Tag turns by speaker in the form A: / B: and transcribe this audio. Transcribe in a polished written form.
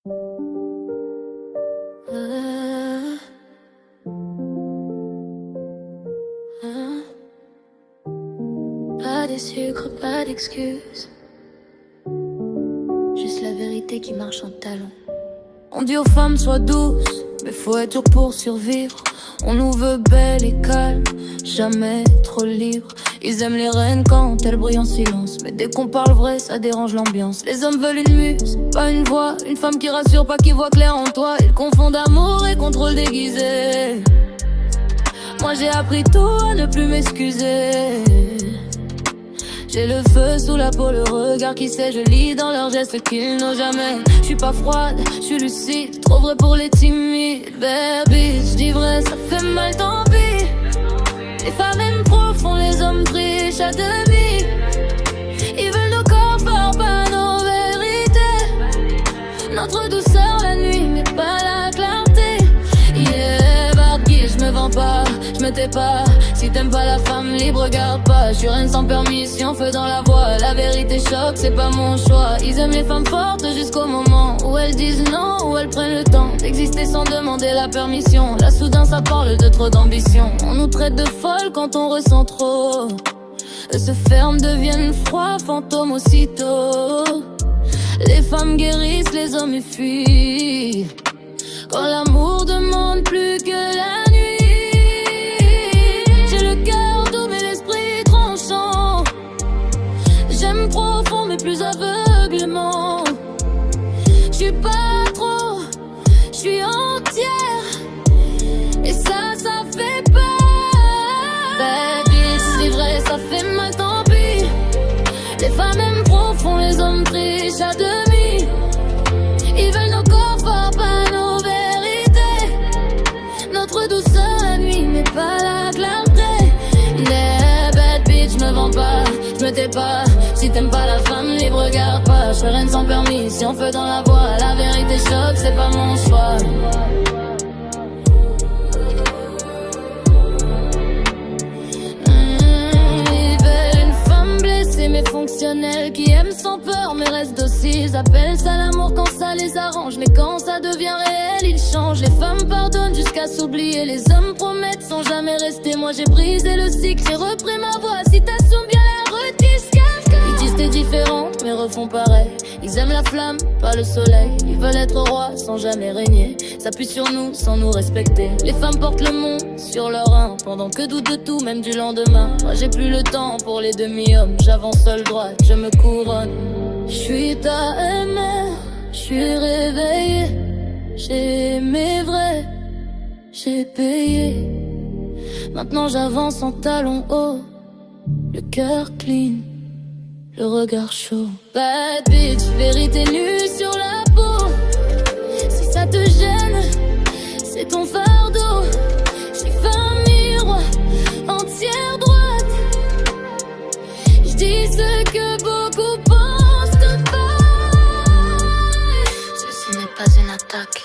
A: Pas de sucre, pas d'excuses. Juste la vérité qui marche en talons. On dit aux femmes sois douce, mais faut être dur pour survivre. On nous veut belle et calme, jamais trop libre. Ils aiment les reines quand elles brillent en silence, mais dès qu'on parle vrai, ça dérange l'ambiance. Les hommes veulent une muse, pas une voix, une femme qui rassure, pas qui voit clair en toi. Ils confondent amour et contrôle déguisé. Moi j'ai appris tout à ne plus m'excuser. J'ai le feu sous la peau, le regard qui sait, je lis dans leurs gestes qu'ils n'ont jamais. Je suis pas froide, je suis lucide, trop vrai pour les timides. Baby, je dis vrai, ça fait mal, tant pis. Les femmes aiment profond, les hommes trichent à demi. Ils veulent nos corps forts, pas nos vérités. Notre douceur la nuit, mais pas la clarté. Yeah, bad bitch, je me vends pas, je me tais pas. Si t'aimes pas la femme libre, regarde pas. Je suis reine sans permission, feu dans la voie. La vérité choque, c'est pas mon choix. Ils aiment les femmes fortes jusqu'au moment où elles disent non, où elles prennent le temps d'exister sans demander la permission. Là soudain ça parle de trop d'ambition. On nous traite de folles quand on ressent trop. Eux se ferment, deviennent froids, fantômes aussitôt. Les femmes guérissent, les hommes fuient. Quand l'amour demande plus que la nuit. J'aime profond mais plus aveuglement. J'suis pas trop, j'suis entière. Et ça fait peur. Bad bitch, c'est vrai, ça fait mal, tant pis. Les femmes aiment profond, les hommes trichent à demi. Ils veulent nos corps forts, pas nos vérités. Notre douceur la nuit, mais pas la clarté. Mais bad bitch, me vends pas, je me tais pas. Si t'aimes pas la femme libre, regarde pas. Je fais rien sans permission, feu dans la voie. La vérité choque, c'est pas mon choix. Ils veulent une femme blessée mais fonctionnelle, qui aime sans peur mais reste docile. Ils appellent ça l'amour quand ça les arrange, mais quand ça devient réel, ils changent. Les femmes pardonnent jusqu'à s'oublier. Les hommes promettent sans jamais rester. Moi j'ai brisé le cycle, j'ai repris ma voix. Citation bien la retisque. Ils disent t'es différente, mais refont pareil. Ils aiment la flamme, pas le soleil. Ils veulent être rois sans jamais régner. S'appuient sur nous sans nous respecter. Les femmes portent le monde sur leurs reins, pendant que doutent de tout, même du lendemain. Moi j'ai plus le temps pour les demi-hommes. J'avance seule droite, je me couronne. J'suis ta mère, j'suis réveillée. J'ai aimé vrai, j'ai payé. Maintenant j'avance en talons hauts, le cœur clean, le regard chaud. Bad bitch, vérité nue sur la peau. Si ça te gêne, c'est ton fardeau. J'suis femme miroir, entière droite. J'dis ce que beaucoup pensent de pas. Ceci n'est pas une attaque.